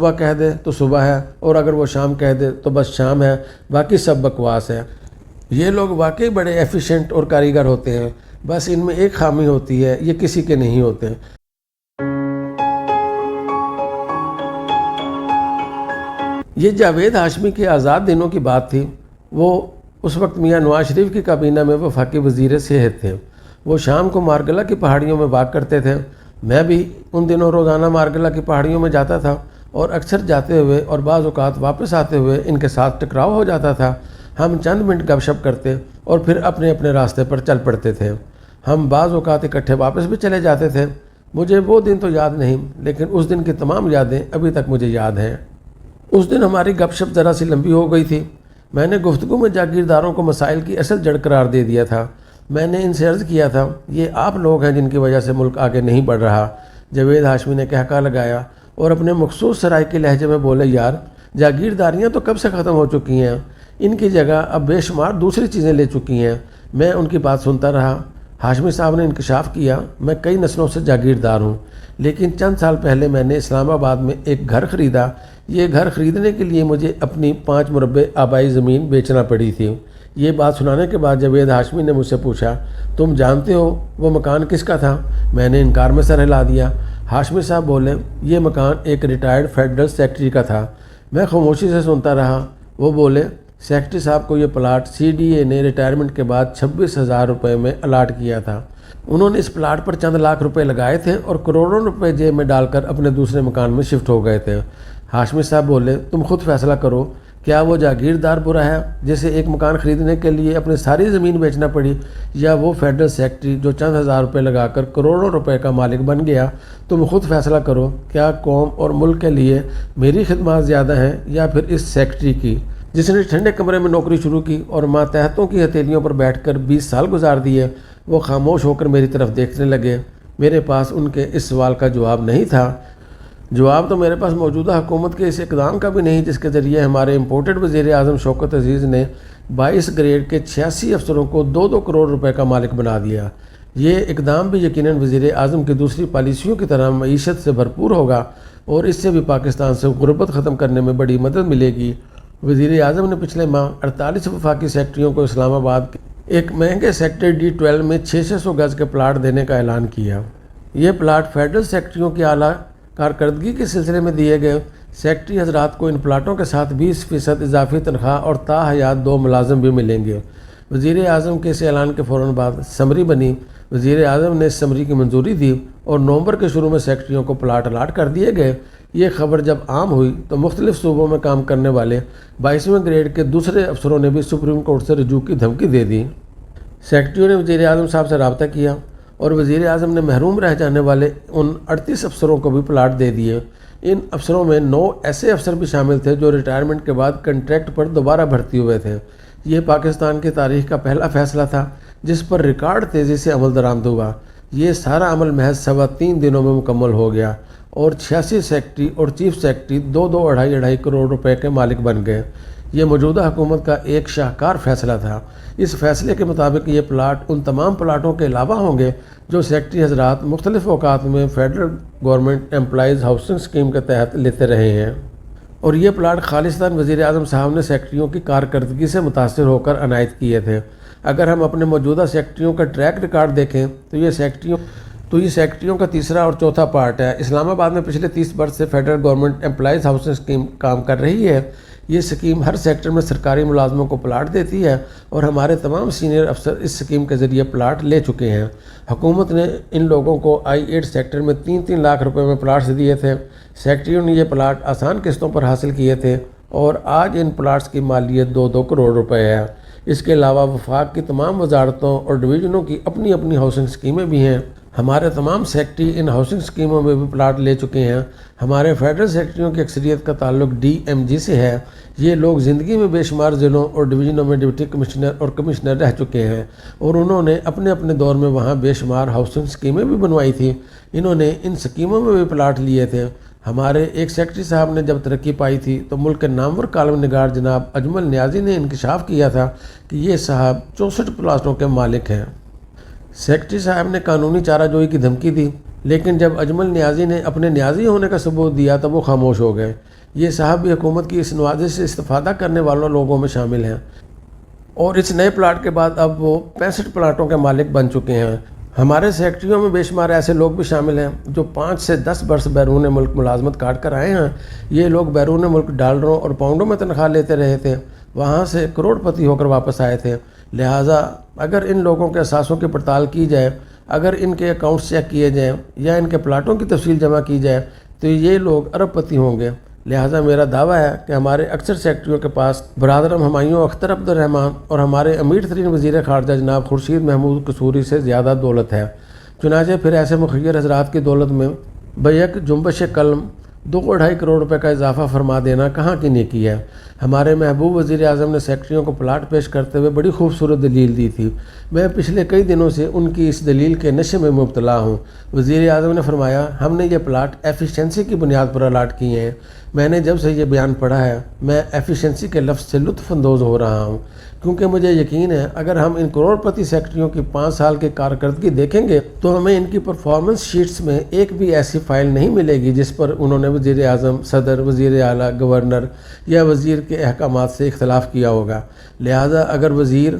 صبح کہہ دے تو صبح ہے، اور اگر وہ شام کہہ دے تو بس شام ہے، باقی سب بکواس ہے۔ یہ لوگ واقعی بڑے ایفیشینٹ اور کاریگر ہوتے ہیں، بس ان میں ایک خامی ہوتی ہے، یہ کسی کے نہیں ہوتے۔ یہ جاوید ہاشمی کے آزاد دنوں کی بات تھی۔ وہ اس وقت میاں نواز شریف کی کابینہ میں وفاقی وزیر صحت تھے۔ وہ شام کو مارگلہ کی پہاڑیوں میں واک کرتے تھے۔ میں بھی ان دنوں روزانہ مارگلہ کی پہاڑیوں میں جاتا تھا، اور اکثر جاتے ہوئے اور بعض اوقات واپس آتے ہوئے ان کے ساتھ ٹکراؤ ہو جاتا تھا۔ ہم چند منٹ گپ شپ کرتے اور پھر اپنے اپنے راستے پر چل پڑتے تھے۔ ہم بعض اوقات اکٹھے واپس بھی چلے جاتے تھے۔ مجھے وہ دن تو یاد نہیں، لیکن اس دن کی تمام یادیں ابھی تک مجھے یاد ہیں۔ اس دن ہماری گپ شپ ذرا سی لمبی ہو گئی تھی۔ میں نے گفتگو میں جاگیرداروں کو مسائل کی اصل جڑ قرار دے دیا تھا۔ میں نے ان سے عرض کیا تھا، یہ آپ لوگ ہیں جن کی وجہ سے ملک آگے نہیں بڑھ رہا۔ جاوید ہاشمی نے کہکا لگایا اور اپنے مخصوص سرائیکی لہجے میں بولے، یار جاگیرداریاں تو کب سے ختم ہو چکی ہیں، ان کی جگہ اب بے شمار دوسری چیزیں لے چکی ہیں۔ میں ان کی بات سنتا رہا۔ ہاشمی صاحب نے انکشاف کیا، میں کئی نسلوں سے جاگیردار ہوں، لیکن چند سال پہلے میں نے اسلام آباد میں ایک گھر خریدا۔ یہ گھر خریدنے کے لیے مجھے اپنی 5 مربع آبائی زمین بیچنا پڑی تھی۔ یہ بات سنانے کے بعد جاوید ہاشمی نے مجھ سے پوچھا، تم جانتے ہو وہ مکان کس کا تھا؟ میں نے انکار میں سر ہلا دیا۔ ہاشمی صاحب بولے، یہ مکان ایک ریٹائرڈ فیڈرل سیکرٹری کا تھا۔ میں خاموشی سے سنتا رہا۔ وہ بولے، سیکرٹری صاحب کو یہ پلاٹ CDA نے ریٹائرمنٹ کے بعد 26,000 روپے میں الاٹ کیا تھا۔ انہوں نے اس پلاٹ پر چند لاکھ روپے لگائے تھے اور کروڑوں روپے جیب میں ڈال کر اپنے دوسرے مکان میں شفٹ ہو گئے تھے۔ ہاشمی صاحب بولے، تم خود فیصلہ کرو، کیا وہ جاگیردار برا ہے جسے ایک مکان خریدنے کے لیے اپنی ساری زمین بیچنا پڑی، یا وہ فیڈرل سیکرٹری جو چند ہزار روپے لگا کر کروڑوں روپے کا مالک بن گیا؟ تم خود فیصلہ کرو، کیا قوم اور ملک کے لیے میری خدمات زیادہ ہیں یا پھر اس سیکرٹری کی، جس نے ٹھنڈے کمرے میں نوکری شروع کی اور ماتحتوں کی ہتھیلیوں پر بیٹھ کر 20 سال گزار دیے؟ وہ خاموش ہو کر میری طرف دیکھنے لگے۔ میرے پاس ان کے اس سوال کا جواب نہیں تھا۔ جواب تو میرے پاس موجودہ حکومت کے اس اقدام کا بھی نہیں، جس کے ذریعے ہمارے امپورٹڈ وزیر اعظم شوکت عزیز نے 22 گریڈ کے 86 افسروں کو 2-2 کروڑ روپے کا مالک بنا دیا۔ یہ اقدام بھی یقیناً وزیر اعظم کی دوسری پالیسیوں کی طرح معیشت سے بھرپور ہوگا، اور اس سے بھی پاکستان سے غربت ختم کرنے میں بڑی مدد ملے گی۔ وزیر اعظم نے پچھلے ماہ 48 وفاقی سیکٹریوں کو اسلام آباد کے ایک مہنگے سیکٹر D12 میں 600 گز کے پلاٹ دینے کا اعلان کیا۔ یہ پلاٹ فیڈرل سیکٹریوں کی اعلیٰ کارکردگی کے سلسلے میں دیے گئے۔ سیکٹری حضرات کو ان پلاٹوں کے ساتھ 20% اضافی تنخواہ اور تا حیات 2 ملازم بھی ملیں گے۔ وزیر اعظم کے اس اعلان کے فوراً بعد سمری بنی۔ وزیر اعظم نے اس سمری کی منظوری دی اور نومبر کے شروع میں سیکٹریوں کو پلاٹ الاٹ کر دیے گئے۔ یہ خبر جب عام ہوئی تو مختلف صوبوں میں کام کرنے والے 22ویں گریڈ کے دوسرے افسروں نے بھی سپریم کورٹ سے رجوع کی دھمکی دے دی۔ سیکرٹریوں نے وزیر اعظم صاحب سے رابطہ کیا اور وزیر اعظم نے محروم رہ جانے والے ان 38 افسروں کو بھی پلاٹ دے دیے۔ ان افسروں میں 9 ایسے افسر بھی شامل تھے جو ریٹائرمنٹ کے بعد کنٹریکٹ پر دوبارہ بھرتی ہوئے تھے۔ یہ پاکستان کی تاریخ کا پہلا فیصلہ تھا جس پر ریکارڈ تیزی سے عمل درآمد ہوا۔ یہ سارا عمل محض 3.25 دنوں میں مکمل ہو گیا اور 86 سیکرٹری اور چیف سیکرٹری 2-2 کروڑ روپے کے مالک بن گئے۔ یہ موجودہ حکومت کا ایک شاہکار فیصلہ تھا۔ اس فیصلے کے مطابق یہ پلاٹ ان تمام پلاٹوں کے علاوہ ہوں گے جو سیکرٹری حضرات مختلف اوقات میں federal government employees housing scheme کے تحت لیتے رہے ہیں، اور یہ پلاٹ خالصتاً وزیر اعظم صاحب نے سیکرٹریوں کی کارکردگی سے متاثر ہو کر عنایت کیے تھے۔ اگر ہم اپنے موجودہ سیکرٹریوں کا ٹریک ریکارڈ دیکھیں تو یہ سیکرٹریوں کا تیسرا اور چوتھا پارٹ ہے۔ اسلام آباد میں پچھلے 30 برس سے federal government employees housing scheme کام کر رہی ہے۔ یہ اسکیم ہر سیکٹر میں سرکاری ملازموں کو پلاٹ دیتی ہے اور ہمارے تمام سینئر افسر اس اسکیم کے ذریعے پلاٹ لے چکے ہیں۔ حکومت نے ان لوگوں کو I-8 سیکٹر میں 3-3 لاکھ روپے میں پلاٹس دیے تھے۔ سیکٹریوں نے یہ پلاٹ آسان قسطوں پر حاصل کیے تھے اور آج ان پلاٹس کی مالیت 2-2 کروڑ روپے ہے۔ اس کے علاوہ وفاق کی تمام وزارتوں اور ڈویژنوں کی اپنی اپنی ہاؤسنگ اسکیمیں بھی ہیں۔ ہمارے تمام سیکرٹری ان ہاؤسنگ اسکیموں میں بھی پلاٹ لے چکے ہیں۔ ہمارے فیڈرل سیکرٹریوں کی اکثریت کا تعلق DMG سے ہے۔ یہ لوگ زندگی میں بے شمار ضلعوں اور ڈویژنوں میں ڈپٹی کمشنر اور کمشنر رہ چکے ہیں، اور انہوں نے اپنے اپنے دور میں وہاں بے شمار ہاؤسنگ اسکیمیں بھی بنوائی تھیں۔ انہوں نے ان اسکیموں میں بھی پلاٹ لیے تھے۔ ہمارے ایک سیکرٹری صاحب نے جب ترقی پائی تھی تو ملک کے نامور کالم نگار جناب اجمل نیازی نے انکشاف کیا تھا کہ یہ صاحب 64 پلاٹوں کے مالک ہیں۔ سیکرٹری صاحب نے قانونی چارہ جوئی کی دھمکی دی لیکن جب اجمل نیازی نے اپنے نیازی ہونے کا ثبوت دیا تب وہ خاموش ہو گئے۔ یہ صاحب بھی حکومت کی اس نوازش سے استفادہ کرنے والوں لوگوں میں شامل ہیں، اور اس نئے پلاٹ کے بعد اب وہ 65 پلاٹوں کے مالک بن چکے ہیں۔ ہمارے سیکٹریوں میں بے شمار ایسے لوگ بھی شامل ہیں جو 5 سے 10 برس بیرون ملک ملازمت کاٹ کر آئے ہیں۔ یہ لوگ بیرون ملک ڈالروں اور پاؤنڈوں میں تنخواہ لیتے رہے تھے، وہاں سے کروڑ پتی ہو کر واپس آئے تھے۔ لہٰذا اگر ان لوگوں کے اثاثوں کی پڑتال کی جائے، اگر ان کے اکاؤنٹس چیک کیے جائیں یا ان کے پلاٹوں کی تفصیل جمع کی جائے تو یہ لوگ ارب پتی ہوں گے۔ لہٰذا میرا دعویٰ ہے کہ ہمارے اکثر سیکٹریوں کے پاس برادرم ہمایوں اختر عبد الرحمن اور ہمارے امیر ترین وزیر خارجہ جناب خورشید محمود قصوری سے زیادہ دولت ہے۔ چنانچہ پھر ایسے مخیر حضرات کی دولت میں بیک جنبش قلم 2.5 کروڑ روپے کا اضافہ فرما دینا کہاں کی نیکی ہے؟ ہمارے محبوب وزیر اعظم نے سیکٹریوں کو پلاٹ پیش کرتے ہوئے بڑی خوبصورت دلیل دی تھی۔ میں پچھلے کئی دنوں سے ان کی اس دلیل کے نشے میں مبتلا ہوں۔ وزیر اعظم نے فرمایا، ہم نے یہ پلاٹ ایفیشنسی کی بنیاد پر الاٹ کیے ہیں۔ میں نے جب سے یہ بیان پڑھا ہے میں ایفیشنسی کے لفظ سے لطف اندوز ہو رہا ہوں، کیونکہ مجھے یقین ہے اگر ہم ان کروڑ پتی سیکٹریوں کی 5 سال کی کارکردگی دیکھیں گے تو ہمیں ان کی پرفارمنس شیٹس میں ایک بھی ایسی فائل نہیں ملے گی جس پر انہوں نے وزیر اعظم، صدر، وزیر اعلیٰ، گورنر یا وزیر کے احکامات سے اختلاف کیا ہوگا۔ لہٰذا اگر وزیر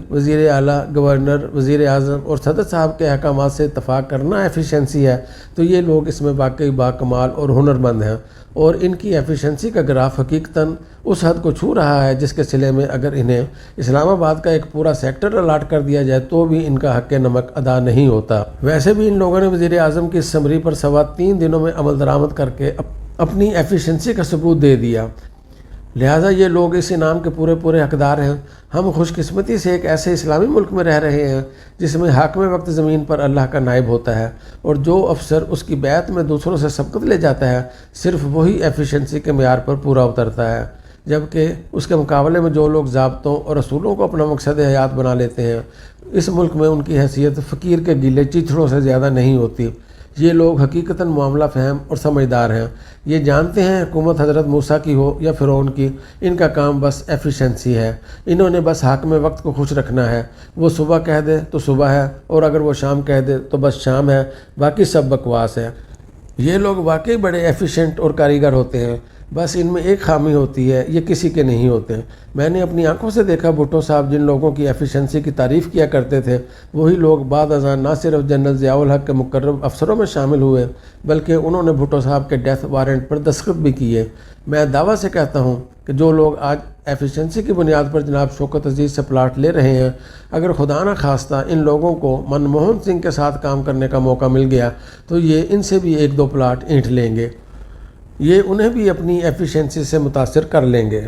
اعلیٰ، گورنر، وزیر اعظم اور صدر صاحب کے احکامات سے اتفاق کرنا ایفیشنسی ہے تو یہ لوگ اس میں واقعی باکمال اور ہنرمند ہیں، اور ان کی ایفیشنسی کا گراف حقیقتاً اس حد کو چھو رہا ہے جس کے صلے میں اگر انہیں اسلام آباد کا ایک پورا سیکٹر الاٹ کر دیا جائے تو بھی ان کا حق نمک ادا نہیں ہوتا۔ ویسے بھی ان لوگوں نے وزیر اعظم کی سمری پر 3.25 دنوں میں عمل درآمد کر کے اپنی ایفیشنسی کا ثبوت دے دیا۔ لہٰذا یہ لوگ اس انعام کے پورے حقدار ہیں۔ ہم خوش قسمتی سے ایک ایسے اسلامی ملک میں رہ رہے ہیں جس میں حاکم وقت زمین پر اللہ کا نائب ہوتا ہے، اور جو افسر اس کی بیعت میں دوسروں سے سبقت لے جاتا ہے صرف وہی ایفیشنسی کے معیار پر پورا اترتا ہے، جبکہ اس کے مقابلے میں جو لوگ ضابطوں اور اصولوں کو اپنا مقصد حیات بنا لیتے ہیں اس ملک میں ان کی حیثیت فقیر کے گیلے چیچڑوں سے زیادہ نہیں ہوتی۔ یہ لوگ حقیقتاً معاملہ فہم اور سمجھدار ہیں، یہ جانتے ہیں حکومت حضرت موسیٰ کی ہو یا فرعون کی، ان کا کام بس ایفیشنسی ہے۔ انہوں نے بس حاکم وقت کو خوش رکھنا ہے، وہ صبح کہہ دے تو صبح ہے، اور اگر وہ شام کہہ دے تو بس شام ہے، باقی سب بکواس ہے۔ یہ لوگ واقعی بڑے ایفیشنٹ اور کاریگر ہوتے ہیں، بس ان میں ایک خامی ہوتی ہے، یہ کسی کے نہیں ہوتے۔ میں نے اپنی آنکھوں سے دیکھا بھٹو صاحب جن لوگوں کی ایفیشنسی کی تعریف کیا کرتے تھے وہی لوگ بعد ازاں نہ صرف جنرل ضیاء الحق کے مقرب افسروں میں شامل ہوئے بلکہ انہوں نے بھٹو صاحب کے ڈیتھ وارنٹ پر دستخط بھی کیے۔ میں دعویٰ سے کہتا ہوں کہ جو لوگ آج ایفیشنسی کی بنیاد پر جناب شوکت عزیز سے پلاٹ لے رہے ہیں، اگر خدا نہ خواستہ ان لوگوں کو منموہن سنگھ کے ساتھ کام کرنے کا موقع مل گیا تو یہ ان سے بھی 1-2 پلاٹ اینٹھ لیں گے، یہ انہیں بھی اپنی ایفیشنسی سے متاثر کر لیں گے۔